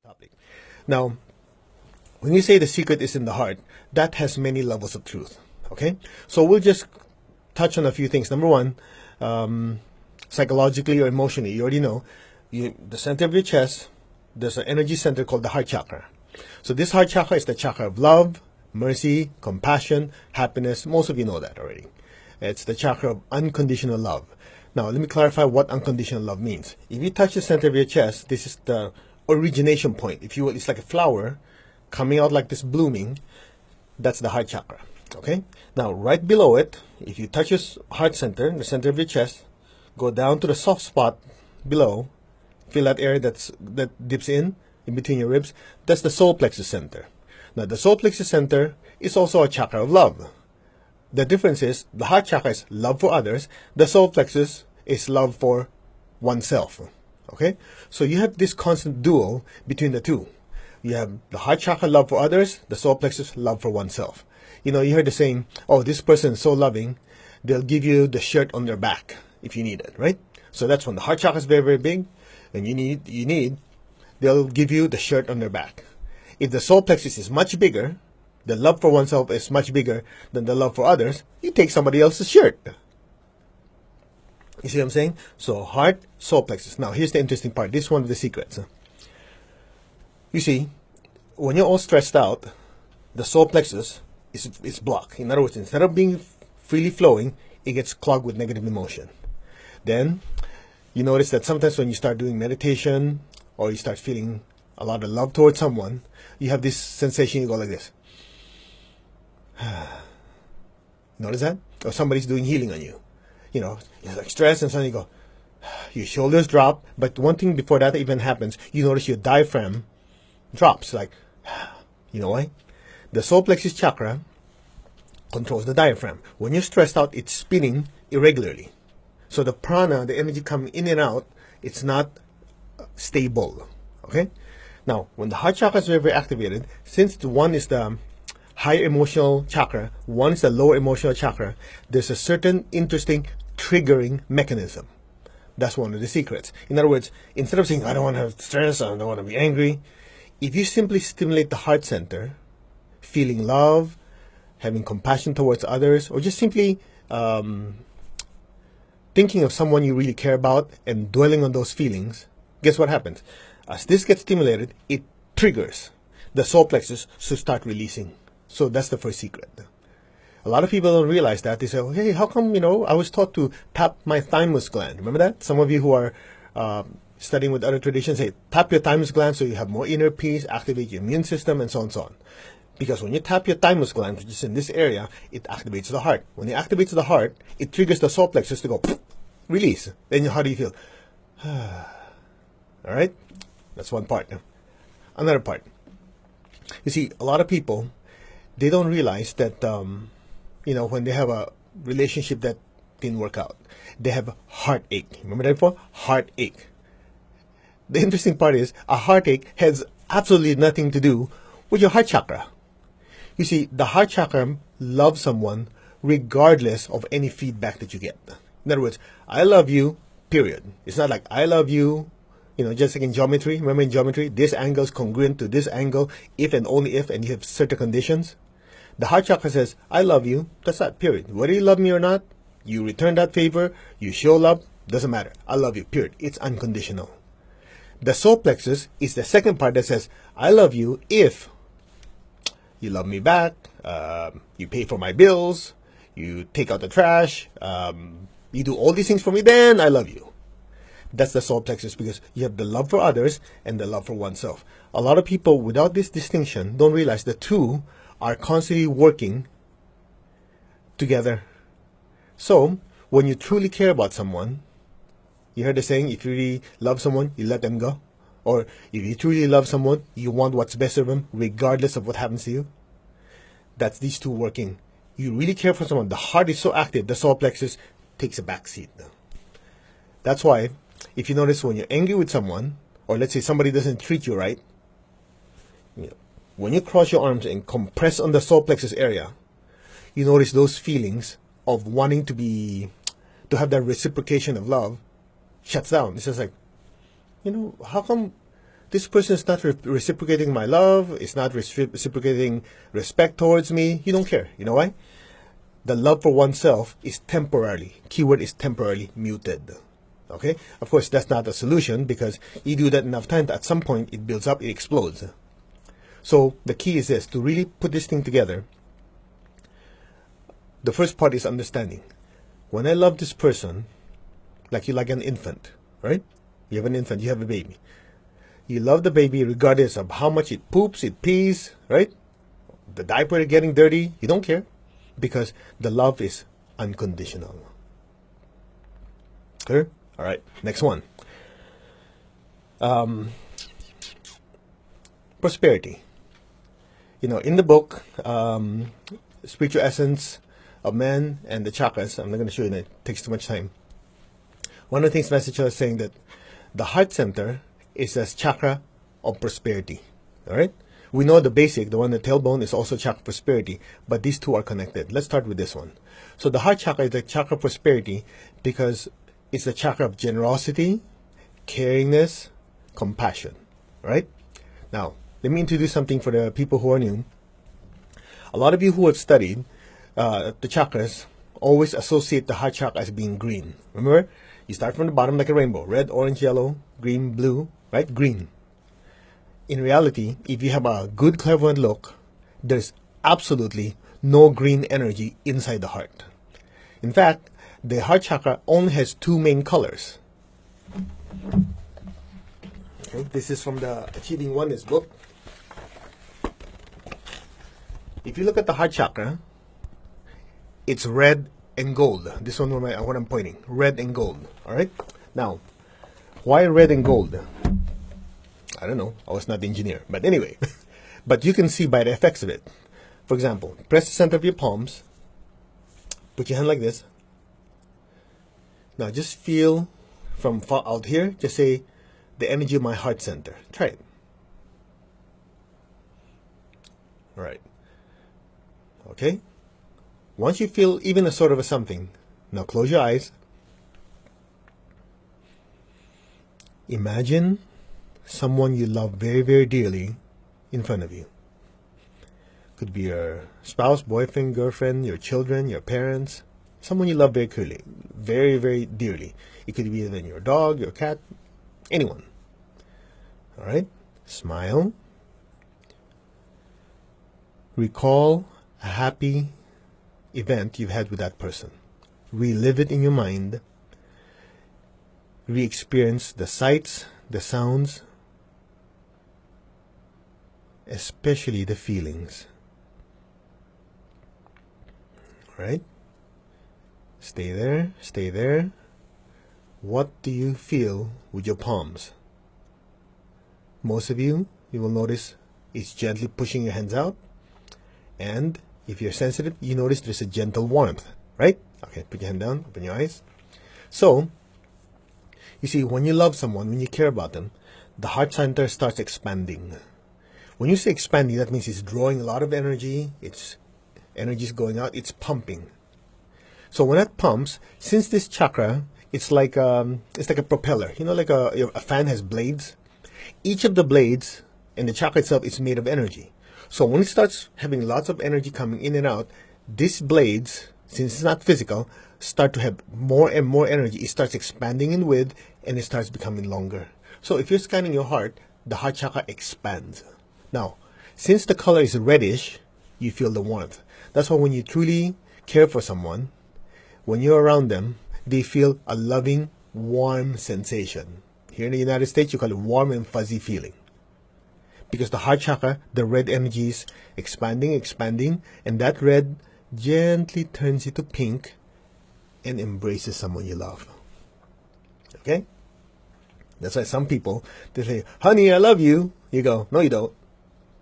topic. Now, when you say the secret is in the heart, that has many levels of truth. Okay? So we'll just touch on a few things. Number one, psychologically or emotionally, you already know, the center of your chest, there's an energy center called the heart chakra. So this heart chakra is the chakra of love, mercy, compassion, happiness. Most of you know that already. It's the chakra of unconditional love. Now, let me clarify what unconditional love means. If you touch the center of your chest, this is the origination point. If you will, it's like a flower coming out like this, blooming. That's the heart chakra. Okay? Now, right below it, if you touch your heart center, the center of your chest, go down to the soft spot below, feel that area that dips in between your ribs. That's the solar plexus center. Now, the solar plexus center is also a chakra of love. The difference is the heart chakra is love for others. The solar plexus is love for oneself. Okay? So you have this constant dual between the two. You have the heart chakra, love for others. The solar plexus, love for oneself. You know, you heard the saying, oh, this person is so loving, they'll give you the shirt on their back if you need it, right? So that's when the heart chakra is very, very big, and they'll give you the shirt on their back. If the solar plexus is much bigger, the love for oneself is much bigger than the love for others, you take somebody else's shirt. You see what I'm saying? So heart, solar plexus. Now, here's the interesting part. This is one of the secrets. You see, when you're all stressed out, the solar plexus is blocked. In other words, instead of being freely flowing, it gets clogged with negative emotion. Then, you notice that sometimes when you start doing meditation or you start feeling a lot of love towards someone, you have this sensation, you go like this. Notice that? Or somebody's doing healing on you. You know, it's like stress, and suddenly you go, your shoulders drop. But one thing before that even happens, you notice your diaphragm drops. Like, you know why? The solar plexus chakra controls the diaphragm. When you're stressed out, it's spinning irregularly. So the prana, the energy coming in and out, it's not stable. Okay? Now, when the heart chakra is very, very activated, since the one is the higher emotional chakra, one is the lower emotional chakra, there's a certain interesting triggering mechanism. That's one of the secrets. In other words, instead of saying, I don't want to have stress, I don't want to be angry, if you simply stimulate the heart center, feeling love, having compassion towards others, or just simply thinking of someone you really care about and dwelling on those feelings, guess what happens? As this gets stimulated, it triggers the solar plexus to start releasing. So that's the first secret. A lot of people don't realize that. They say, oh, hey, how come, I was taught to tap my thymus gland. Remember that? Some of you who are studying with other traditions say, tap your thymus gland so you have more inner peace, activate your immune system, and so on and so on. Because when you tap your thymus gland, which is in this area, it activates the heart. When it activates the heart, it triggers the solar plexus to go, release. Then how do you feel? All right? That's one part. Another part. You see, a lot of people, they don't realize that, when they have a relationship that didn't work out, they have heartache. Remember that before? Heartache. The interesting part is, a heartache has absolutely nothing to do with your heart chakra. You see, the heart chakra loves someone regardless of any feedback that you get. In other words, I love you, period. It's not like I love you, just like in geometry. Remember in geometry, this angle is congruent to this angle if and only if, and you have certain conditions. The heart chakra says, I love you. That's that, period. Whether you love me or not, you return that favor, you show love, doesn't matter. I love you, period. It's unconditional. The solar plexus is the second part that says, I love you if you love me back, you pay for my bills, you take out the trash, you do all these things for me, then I love you. That's the solar plexus, because you have the love for others and the love for oneself. A lot of people, without this distinction, don't realize the two are constantly working together. So, when you truly care about someone, you heard the saying, if you really love someone, you let them go. Or if you truly love someone, you want what's best for them, regardless of what happens to you. That's these two working. You really care for someone. The heart is so active, the solar plexus takes a back seat. That's why, if you notice when you're angry with someone, or let's say somebody doesn't treat you right, when you cross your arms and compress on the solar plexus area, you notice those feelings of wanting to have that reciprocation of love shuts down. It's just like, how come this person is not reciprocating my love, it's not reciprocating respect towards me, you don't care. You know why? The love for oneself is temporarily, keyword is temporarily muted. Okay? Of course, that's not a solution, because you do that enough times, at some point it builds up, it explodes. So the key is this, to really put this thing together. The first part is understanding. When I love this person, like you like an infant, right? You have an infant, you have a baby. You love the baby regardless of how much it poops, it pees, right? The diaper is getting dirty, you don't care, because the love is unconditional. Clear? All right, next one. Prosperity. You know, in the book, Spiritual Essence of Man and the Chakras, I'm not going to show you that, it takes too much time. One of the things Master is saying that the heart center is a chakra of prosperity. All right? We know the basic, the one, the tailbone, is also chakra prosperity, but these two are connected. Let's start with this one. So the heart chakra is the chakra of prosperity because it's the chakra of generosity, caringness, compassion. Right? Now, let me introduce something for the people who are new. A lot of you who have studied the chakras always associate the heart chakra as being green. Remember? You start from the bottom like a rainbow. Red, orange, yellow, green, blue, right? Green. In reality, if you have a good clairvoyant look, there's absolutely no green energy inside the heart. In fact, the heart chakra only has two main colors. Okay, this is from the Achieving Oneness book. If you look at the heart chakra, it's red and gold. This one, what I'm pointing, red and gold. All right. Now, why red and gold? I don't know. I was not the engineer, but anyway. But you can see by the effects of it. For example, press the center of your palms. Put your hand like this. Now, just feel from far out here. Just say the energy of my heart center. Try it. All right. Okay. Once you feel even a sort of a something, now close your eyes. Imagine someone you love very, very dearly in front of you. Could be your spouse, boyfriend, girlfriend, your children, your parents, someone you love very clearly, very, very dearly. It could be even your dog, your cat, anyone. All right? Smile. Recall a happy event you've had with that person. Relive it in your mind. Re-experience the sights, the sounds, especially the feelings. All right? Stay there, stay there. What do you feel with your palms? Most of you will notice it's gently pushing your hands out. And if you're sensitive, you notice there's a gentle warmth, right? Okay, put your hand down, open your eyes. So, you see, when you love someone, when you care about them, the heart center starts expanding. When you say expanding, that means it's drawing a lot of energy, its energy is going out, it's pumping. So when that pumps, since this chakra, it's like a propeller. You know, like a fan has blades. Each of the blades and the chakra itself is made of energy. So when it starts having lots of energy coming in and out, these blades, since it's not physical, start to have more and more energy. It starts expanding in width and it starts becoming longer. So if you're scanning your heart, the heart chakra expands. Now, since the color is reddish, you feel the warmth. That's why when you truly care for someone, when you're around them, they feel a loving, warm sensation. Here in the United States, you call it warm and fuzzy feeling. Because the heart chakra, the red energy is expanding, expanding, and that red gently turns into pink and embraces someone you love. Okay? That's why some people, they say, honey, I love you. You go, no, you don't.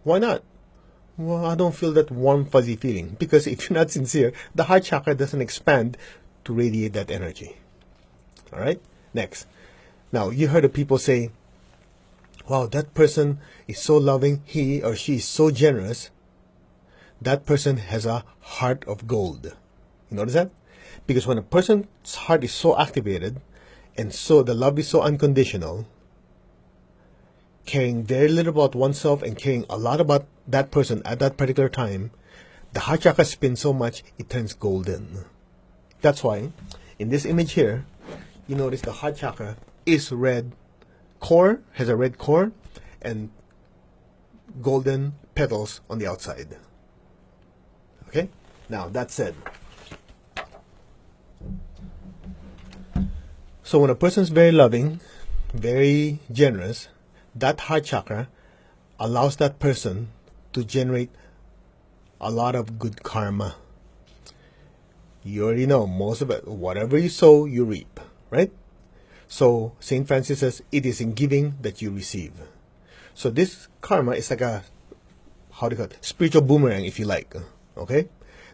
Why not? Well, I don't feel that warm, fuzzy feeling. Because if you're not sincere, the heart chakra doesn't expand to radiate that energy. All right? Next. Now, you heard of people say, wow, that person is so loving, he or she is so generous. That person has a heart of gold. You notice that? Because when a person's heart is so activated, and so the love is so unconditional, caring very little about oneself and caring a lot about that person at that particular time, the heart chakra spins so much it turns golden. That's why in this image here, you notice the heart chakra is red core, has a red core, and golden petals on the outside. Okay? Now, that said, so when a person's very loving, very generous, that heart chakra allows that person to generate a lot of good karma. You already know most of it. Whatever you sow, you reap, right? So St. Francis says, it is in giving that you receive. So this karma is like a, how do you call it, spiritual boomerang, if you like. Okay?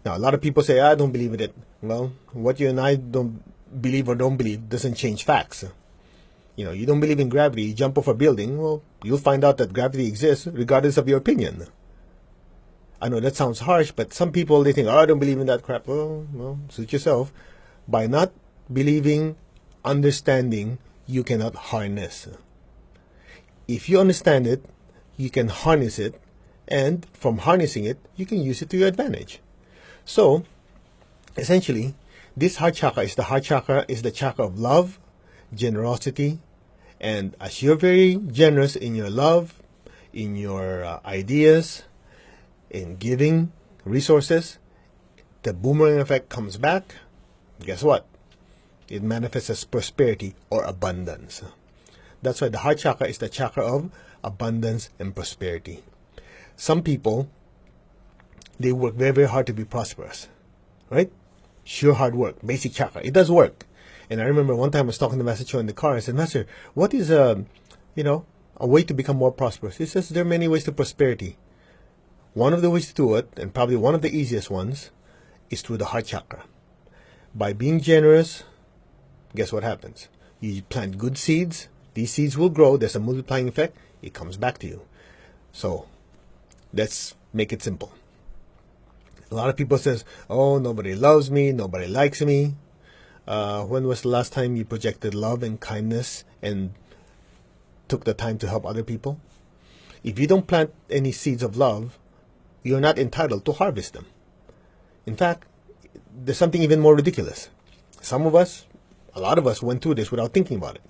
Now, a lot of people say, I don't believe in it. Well, what you and I don't believe or don't believe doesn't change facts. You know, you don't believe in gravity, you jump off a building, well, you'll find out that gravity exists regardless of your opinion. I know that sounds harsh, but some people, they think, oh, I don't believe in that crap. Well, suit yourself. By not believing, understanding, you cannot harness. If you understand it, you can harness it, and from harnessing it, you can use it to your advantage. So, essentially, this heart chakra is the chakra of love, generosity, and as you're very generous in your love, in your ideas, in giving resources, the boomerang effect comes back. Guess what? It manifests as prosperity or abundance. That's why the heart chakra is the chakra of abundance and prosperity. Some people, they work very, very hard to be prosperous, right? Sheer hard work, basic chakra. It does work. And I remember one time I was talking to Master Cho in the car. I said, Master, what is a way to become more prosperous? He says there are many ways to prosperity. One of the ways to do it, and probably one of the easiest ones, is through the heart chakra. By being generous, guess what happens? You plant good seeds. These seeds will grow. There's a multiplying effect. It comes back to you. So let's make it simple. A lot of people says, oh, nobody loves me, nobody likes me. When was the last time you projected love and kindness and took the time to help other people? If you don't plant any seeds of love, you're not entitled to harvest them. In fact, there's something even more ridiculous. Some of us, a lot of us went through this without thinking about it.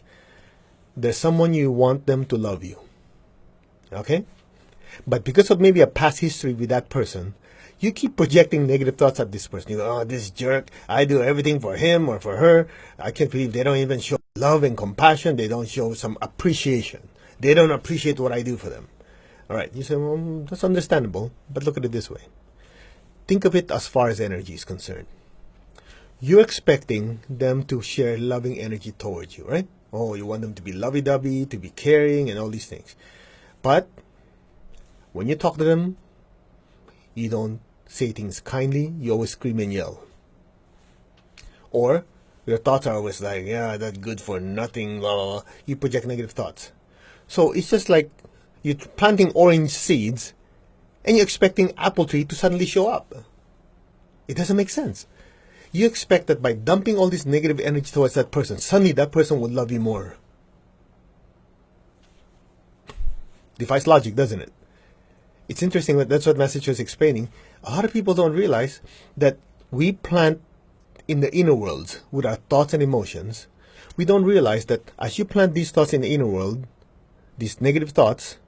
There's someone you want them to love you. Okay? But because of maybe a past history with that person, you keep projecting negative thoughts at this person. You go, oh, this jerk, I do everything for him or for her. I can't believe they don't even show love and compassion. They don't show some appreciation. They don't appreciate what I do for them. All right, you say, well, that's understandable, but look at it this way. Think of it as far as energy is concerned. You're expecting them to share loving energy towards you, right? Oh, you want them to be lovey-dovey, to be caring, and all these things. But when you talk to them, you don't say things kindly, you always scream and yell. Or your thoughts are always like, yeah, that's good for nothing, blah, blah, blah. You project negative thoughts. So it's just like you're planting orange seeds and you're expecting apple tree to suddenly show up. It doesn't make sense. You expect that by dumping all this negative energy towards that person, suddenly that person would love you more. Defies logic, doesn't it? It's interesting that that's what Master Cho is explaining. A lot of people don't realize that we plant in the inner world with our thoughts and emotions. We don't realize that as you plant these thoughts in the inner world, these negative thoughts,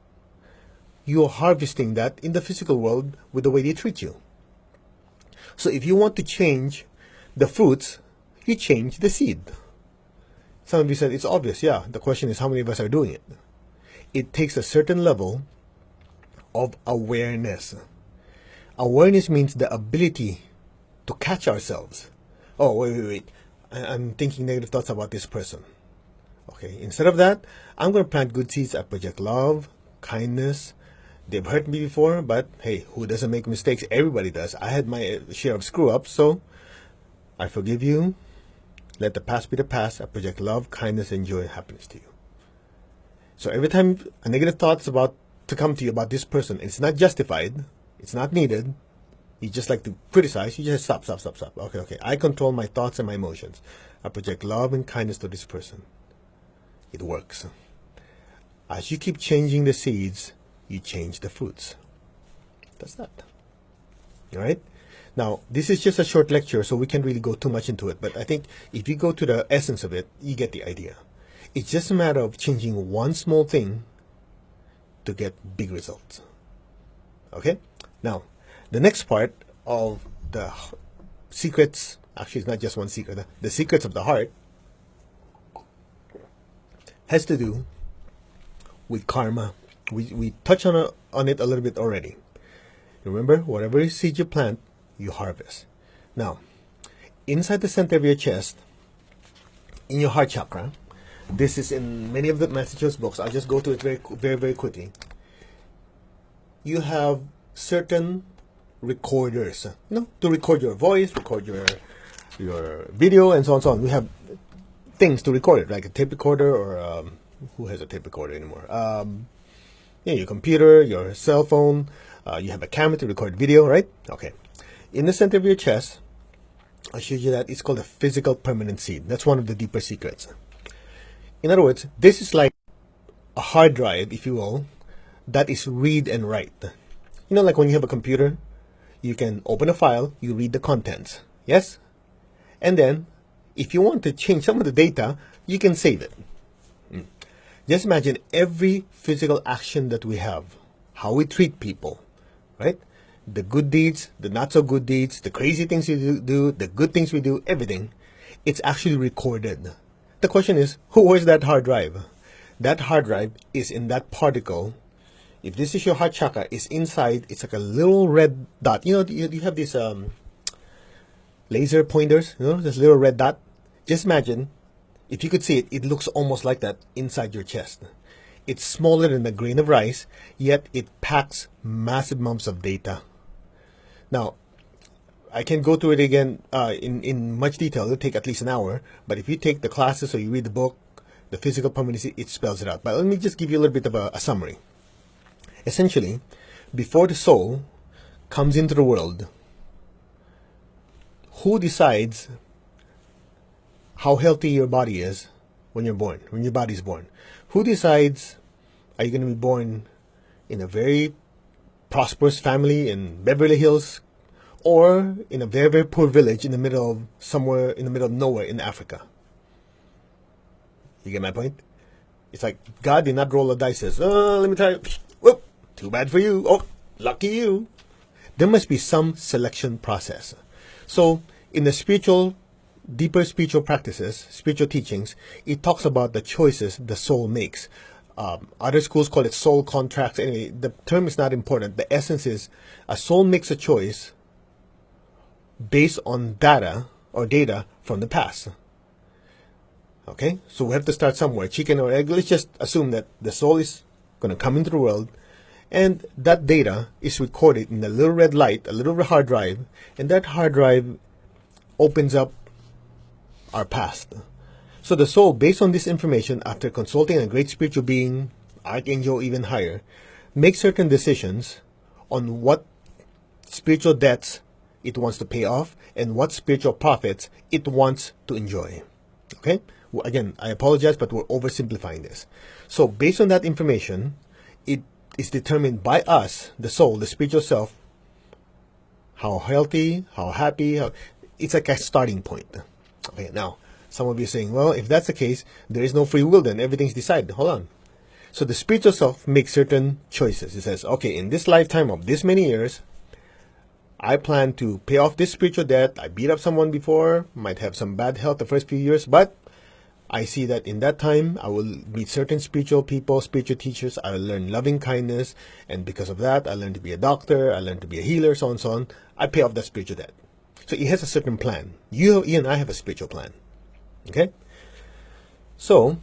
you are harvesting that in the physical world with the way they treat you. So if you want to change the fruits, you change the seed. Some of you said, it's obvious. Yeah, the question is how many of us are doing it? It takes a certain level of awareness. Awareness means the ability to catch ourselves. Oh, wait. I'm thinking negative thoughts about this person. Okay, instead of that, I'm going to plant good seeds. I project love, kindness. They've hurt me before, but hey, who doesn't make mistakes? Everybody does. I had my share of screw-ups, so I forgive you. Let the past be the past. I project love, kindness, and joy and happiness to you. So every time a negative thought is about to come to you about this person, it's not justified, it's not needed, you just like to criticize, you just stop. Okay. I control my thoughts and my emotions. I project love and kindness to this person. It works. As you keep changing the seeds, you change the fruits. That's that. All right? Now, this is just a short lecture, so we can't really go too much into it. But I think if you go to the essence of it, you get the idea. It's just a matter of changing one small thing to get big results. Okay? Now, the next part of the secrets, actually it's not just one secret, the secrets of the heart has to do with karma. We touched on it a little bit already. Remember, whatever seed you plant, you harvest. Now, inside the center of your chest, in your heart chakra, this is in many of the Massachusetts books. I'll just go to it very quickly. You have certain recorders, to record your voice, record your video, and so on and so on. We have things to record it, like a tape recorder, or who has a tape recorder anymore? Your computer, your cell phone. You have a camera to record video, right? Okay. In the center of your chest, I showed you that it's called a physical permanent seed. That's one of the deeper secrets. In other words, this is like a hard drive, if you will, that is read and write. Like when you have a computer, you can open a file, you read the contents, yes? And then, if you want to change some of the data, you can save it. Just imagine every physical action that we have, how we treat people, right? The good deeds, the not so good deeds, the crazy things we do, the good things we do, everything, it's actually recorded. The question is, who was that hard drive? That hard drive is in that particle. If this is your heart chakra, it's inside, it's like a little red dot. You have these laser pointers, this little red dot. Just imagine, if you could see it, it looks almost like that inside your chest. It's smaller than a grain of rice, yet it packs massive amounts of data. Now, I can go through it again in much detail. It'll take at least an hour. But if you take the classes or you read the book, the physical permanency, it spells it out. But let me just give you a little bit of a summary. Essentially, before the soul comes into the world, who decides how healthy your body is when you're born, when your body's born? Who decides, are you going to be born in a very prosperous family in Beverly Hills, or in a very poor village in the middle of somewhere in the middle of nowhere in Africa? You get my point? It's like God did not roll the dice. Says, let me try. Whoop, too bad for you. Oh, lucky you. There must be some selection process. So in the deeper spiritual practices, spiritual teachings, it talks about the choices the soul makes. Other schools call it soul contracts. Anyway, the term is not important. The essence is a soul makes a choice based on data from the past. Okay, so we have to start somewhere. Chicken or egg? Let's just assume that the soul is going to come into the world, and that data is recorded in a little red light, a little hard drive, and that hard drive opens up our past. So the soul, based on this information, after consulting a great spiritual being, archangel, even higher, makes certain decisions on what spiritual debts it wants to pay off and what spiritual profits it wants to enjoy. Okay? Well, again, I apologize, but we're oversimplifying this. So based on that information, it is determined by us, the soul, the spiritual self, how healthy, how happy. It's like a starting point. Okay, now, some of you are saying, well, if that's the case, there is no free will then. Everything's decided. Hold on. So the spiritual self makes certain choices. It says, okay, in this lifetime of this many years, I plan to pay off this spiritual debt. I beat up someone before, might have some bad health the first few years, but I see that in that time, I will meet certain spiritual people, spiritual teachers. I will learn loving kindness. And because of that, I learn to be a doctor. I learn to be a healer, so on and so on. I pay off that spiritual debt. So it has a certain plan. You and I have a spiritual plan. Okay? So,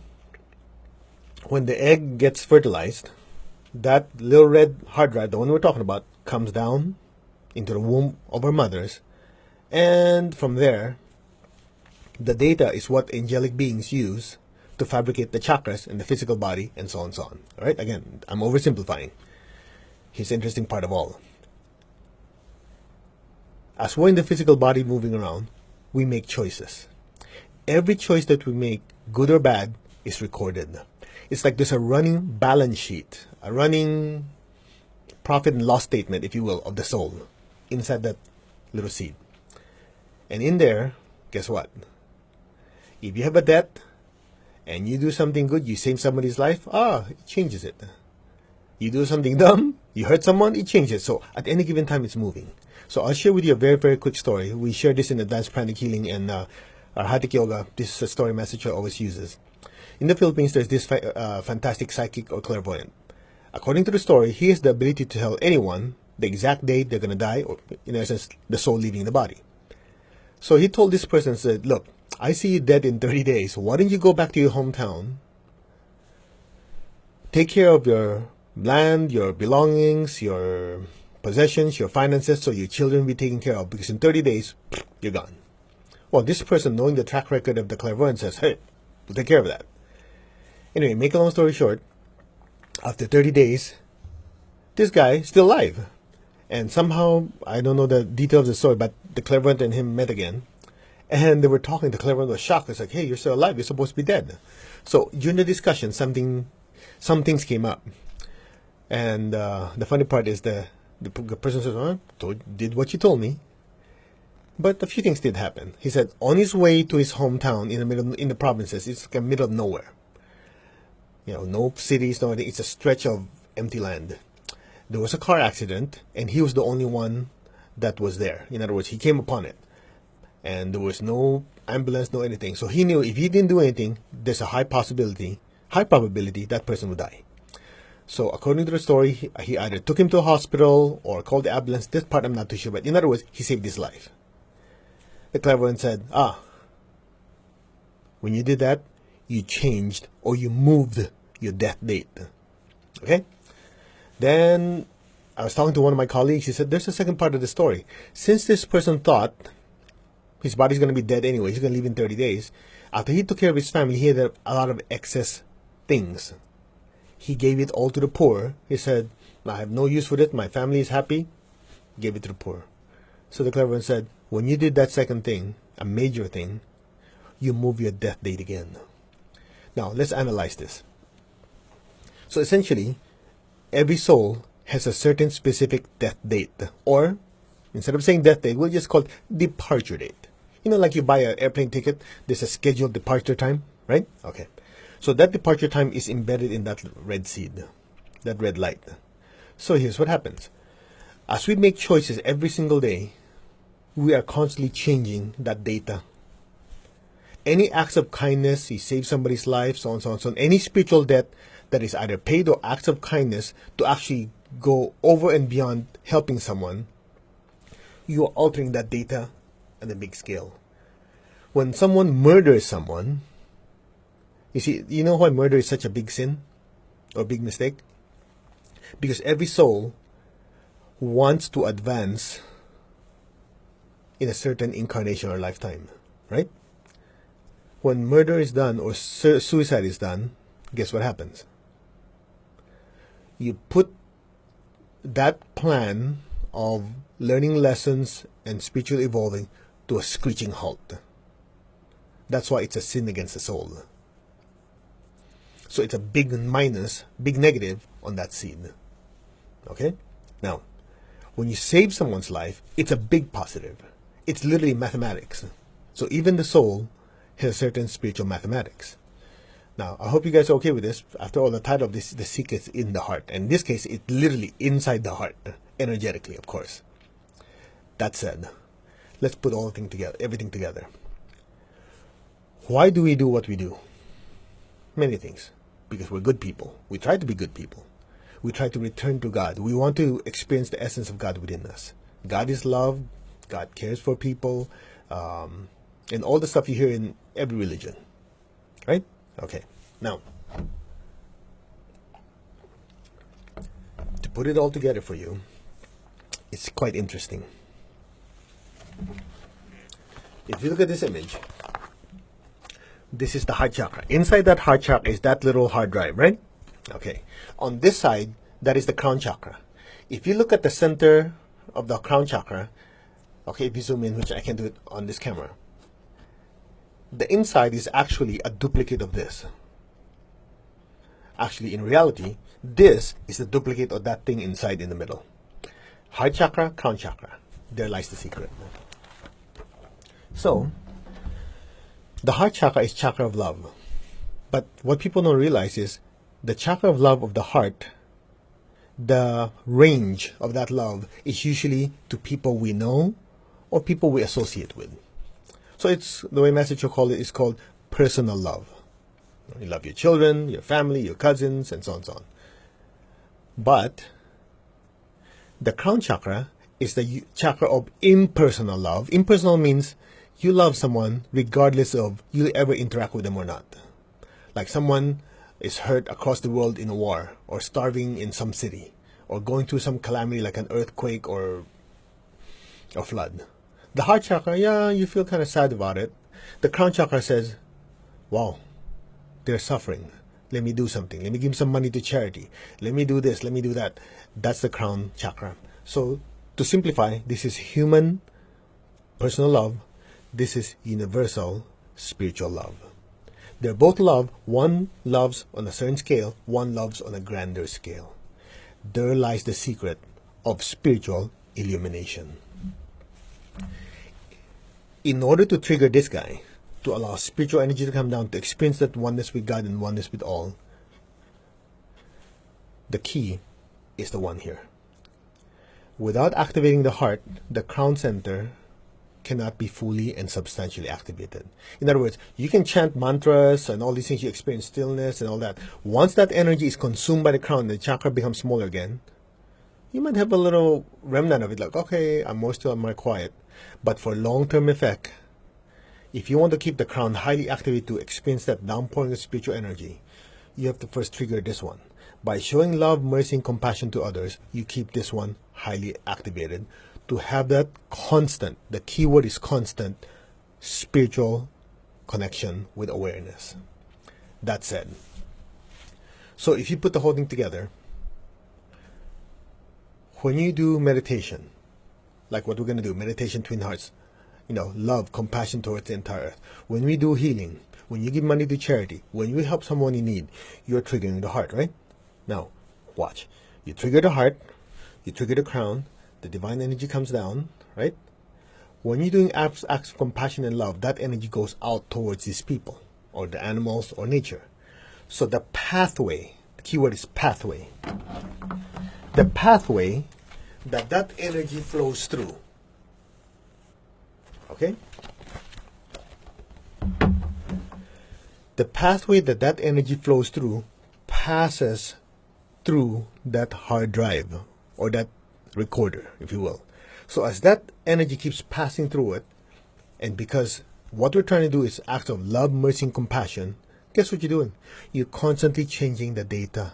when the egg gets fertilized, that little red hard drive, the one we're talking about, comes down into the womb of our mothers. And from there, the data is what angelic beings use to fabricate the chakras in the physical body, and so on and so on. All right? Again, I'm oversimplifying. Here's the interesting part of all. As we're in the physical body moving around, we make choices. Every choice that we make, good or bad, is recorded. It's like there's a running balance sheet, a running profit and loss statement, if you will, of the soul inside that little seed. And in there, guess what? If you have a debt and you do something good, you save somebody's life, it changes it. You do something dumb, you hurt someone, it changes. So at any given time, it's moving. So I'll share with you a very, very quick story. We share this in Advanced Pranic Healing and our Hatha Yoga. This is a story message I always uses. In the Philippines, there's this fantastic psychic or clairvoyant. According to the story, he has the ability to tell anyone the exact date they're going to die, or in essence, the soul leaving the body. So he told this person, said, look, I see you dead in 30 days. Why don't you go back to your hometown, take care of your land, your belongings, your possessions, your finances, so your children will be taken care of, because in 30 days, you're gone. Well, this person, knowing the track record of the clairvoyant, says, hey, we'll take care of that. Anyway, make a long story short, after 30 days, this guy is still alive. And somehow, I don't know the details of the story, but the clairvoyant and him met again. And they were talking. The clairvoyant was shocked. It's like, hey, you're still alive. You're supposed to be dead. So during the discussion, some things came up. And the funny part is the person says, did what you told me. But a few things did happen. He said on his way to his hometown in the provinces, it's like a middle of nowhere. No cities, no anything. It's a stretch of empty land. There was a car accident, and he was the only one that was there. In other words, he came upon it. And there was no ambulance, no anything. So he knew if he didn't do anything, there's a high probability that person would die. So according to the story, he either took him to a hospital or called the ambulance. This part I'm not too sure, but in other words, he saved his life. The clairvoyant said, when you did that, you changed or you moved your death date. Okay? Then I was talking to one of my colleagues. He said, there's a second part of the story. Since this person thought his body's going to be dead anyway, he's going to leave in 30 days. After he took care of his family, he had a lot of excess things. He gave it all to the poor. He said, I have no use for it. My family is happy. Gave it to the poor. So the clairvoyant said, when you did that second thing, a major thing, you move your death date again. Now, let's analyze this. So essentially, every soul has a certain specific death date. Or, instead of saying death date, we'll just call it departure date. Like you buy an airplane ticket, there's a scheduled departure time, right? Okay. So that departure time is embedded in that red seed, that red light. So here's what happens. As we make choices every single day, we are constantly changing that data. Any acts of kindness, you save somebody's life, so on, so on, so on. Any spiritual debt that is either paid or acts of kindness to actually go over and beyond helping someone, you are altering that data on a big scale. When someone murders someone, you know why murder is such a big sin or big mistake? Because every soul wants to advance in a certain incarnation or lifetime, right? When murder is done or suicide is done, guess what happens? You put that plan of learning lessons and spiritual evolving to a screeching halt. That's why it's a sin against the soul. So it's a big minus, big negative on that seed. Okay? Now, when you save someone's life, it's a big positive. It's literally mathematics. So even the soul has certain spiritual mathematics. Now, I hope you guys are okay with this. After all, the title of this is The Secrets in the Heart. And in this case, it's literally inside the heart, energetically, of course. That said, let's put everything together. Why do we do what we do? Many things. Because we're good people. We try to be good people. We try to return to God. We want to experience the essence of God within us. God is love. God cares for people. And all the stuff you hear in every religion. Right? Okay. Now, to put it all together for you, it's quite interesting. If you look at this image, this is the heart chakra. Inside that heart chakra is that little hard drive, right? Okay. On this side, that is the crown chakra. If you look at the center of the crown chakra, okay, if you zoom in, which I can do it on this camera, the inside is actually a duplicate of this. Actually, in reality, this is the duplicate of that thing inside in the middle. Heart chakra, crown chakra. There lies the secret. So, the heart chakra is chakra of love. But what people don't realize is the chakra of love of the heart, the range of that love is usually to people we know or people we associate with. So it's the way Master Cho called it is called personal love. You love your children, your family, your cousins, and so on and so on. But the crown chakra is the chakra of impersonal love. Impersonal means you love someone regardless of you ever interact with them or not. Like someone is hurt across the world in a war, or starving in some city, or going through some calamity like an earthquake or a flood. The heart chakra, yeah, you feel kind of sad about it. The crown chakra says, wow, they're suffering. Let me do something. Let me give some money to charity. Let me do this. Let me do that. That's the crown chakra. So to simplify, this is human personal love. This is universal spiritual love. They're both love. One loves on a certain scale. One loves on a grander scale. There lies the secret of spiritual illumination. In order to trigger this guy, to allow spiritual energy to come down, to experience that oneness with God and oneness with all, the key is the one here. Without activating the heart, the crown center cannot be fully and substantially activated. In other words, you can chant mantras and all these things, you experience stillness and all that. Once that energy is consumed by the crown, the chakra becomes smaller again. You might have a little remnant of it, like, okay, I'm more still, I'm more quiet. But for long-term effect, if you want to keep the crown highly activated to experience that downpouring of spiritual energy, you have to first trigger this one. By showing love, mercy, and compassion to others, you keep this one highly activated to have that constant, the key word is constant, spiritual connection with awareness. That said, so if you put the whole thing together, when you do meditation, like what we're going to do, meditation twin hearts, love, compassion towards the entire earth. When we do healing, when you give money to charity, when you help someone in need, you're triggering the heart, right? Now, watch. You trigger the heart, you trigger the crown, the divine energy comes down, right? When you're doing acts of compassion and love, that energy goes out towards these people, or the animals, or nature. So the pathway, the key word is pathway. The pathway that energy flows through. Okay? The pathway that energy flows through passes through that hard drive, or that recorder, if you will. So as that energy keeps passing through it, and because what we're trying to do is acts of love, mercy, and compassion, guess what you're doing? You're constantly changing the data.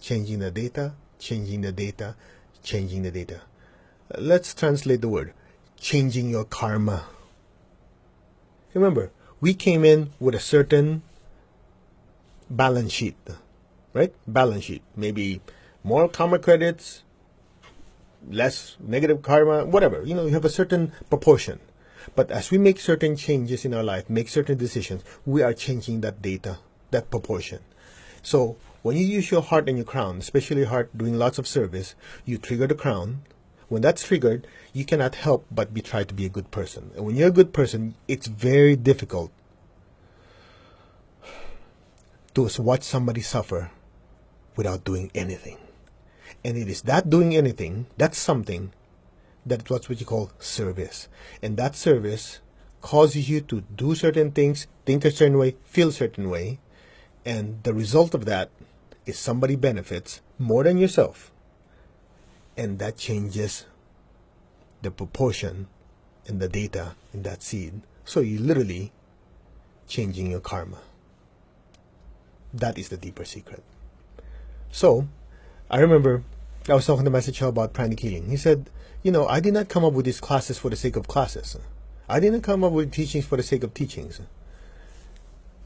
Changing the data, changing the data, changing the data. Let's translate the word. Changing your karma. Remember, we came in with a certain balance sheet, right? Balance sheet. Maybe more karma credits, less negative karma, whatever. You have a certain proportion. But as we make certain changes in our life, make certain decisions, we are changing that data, that proportion. So when you use your heart and your crown, especially your heart doing lots of service, you trigger the crown. When that's triggered, you cannot help but try to be a good person. And when you're a good person, it's very difficult to watch somebody suffer without doing anything. And it is that doing anything, that's something, that's what you call service. And that service causes you to do certain things, think a certain way, feel a certain way. And the result of that is somebody benefits more than yourself. And that changes the proportion and the data in that seed. So you're literally changing your karma. That is the deeper secret. So, I remember I was talking to Master Cho about pranic healing. He said, I did not come up with these classes for the sake of classes. I didn't come up with teachings for the sake of teachings.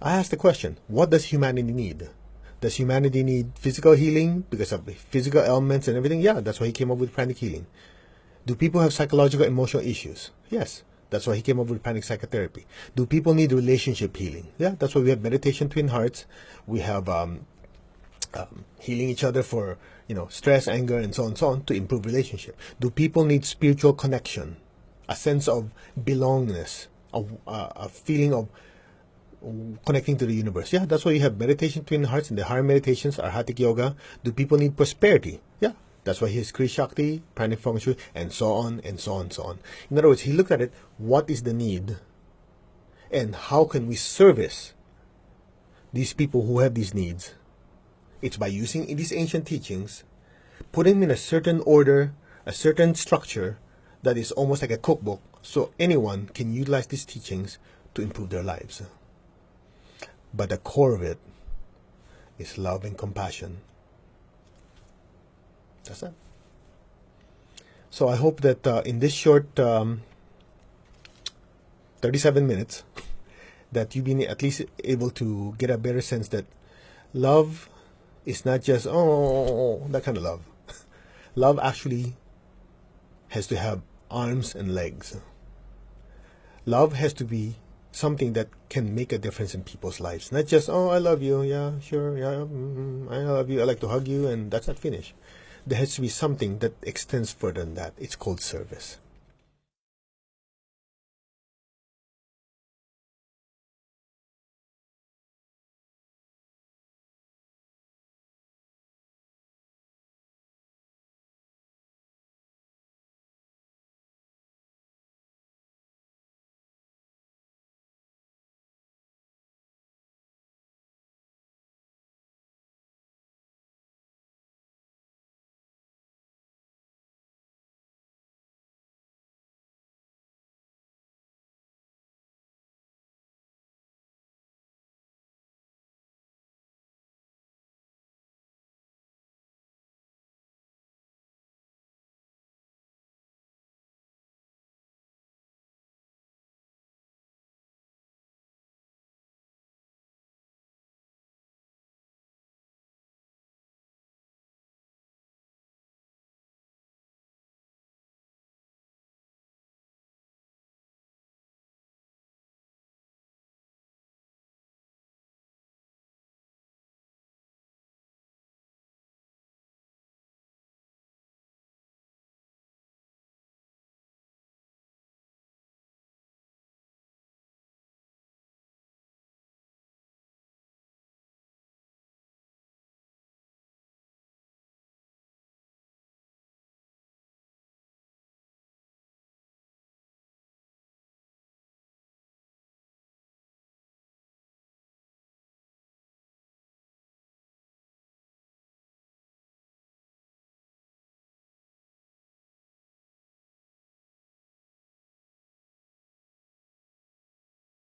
I asked the question, what does humanity need? Does humanity need physical healing because of physical ailments and everything? Yeah, that's why he came up with pranic healing. Do people have psychological, emotional issues? Yes, that's why he came up with pranic psychotherapy. Do people need relationship healing? Yeah, that's why we have meditation twin hearts. We have healing each other for, stress, anger, and so on to improve relationship? Do people need spiritual connection, a sense of belongingness, a feeling of connecting to the universe? Yeah, that's why you have meditation between hearts and the higher meditations, arhatic yoga. Do people need prosperity? Yeah, that's why he has Kri Shakti, pranic feng shui, and so on and so on and so on. In other words, he looked at it, what is the need and how can we service these people who have these needs? It's by using these ancient teachings, putting them in a certain order, a certain structure that is almost like a cookbook, so anyone can utilize these teachings to improve their lives. But the core of it is love and compassion. That's it. So I hope that in this short 37 minutes, that you've been at least able to get a better sense that love is not just, that kind of love. Love actually has to have arms and legs. Love has to be something that can make a difference in people's lives. Not just, I love you, yeah, sure, yeah, I love you, I like to hug you, and that's not finished. There has to be something that extends further than that. It's called service.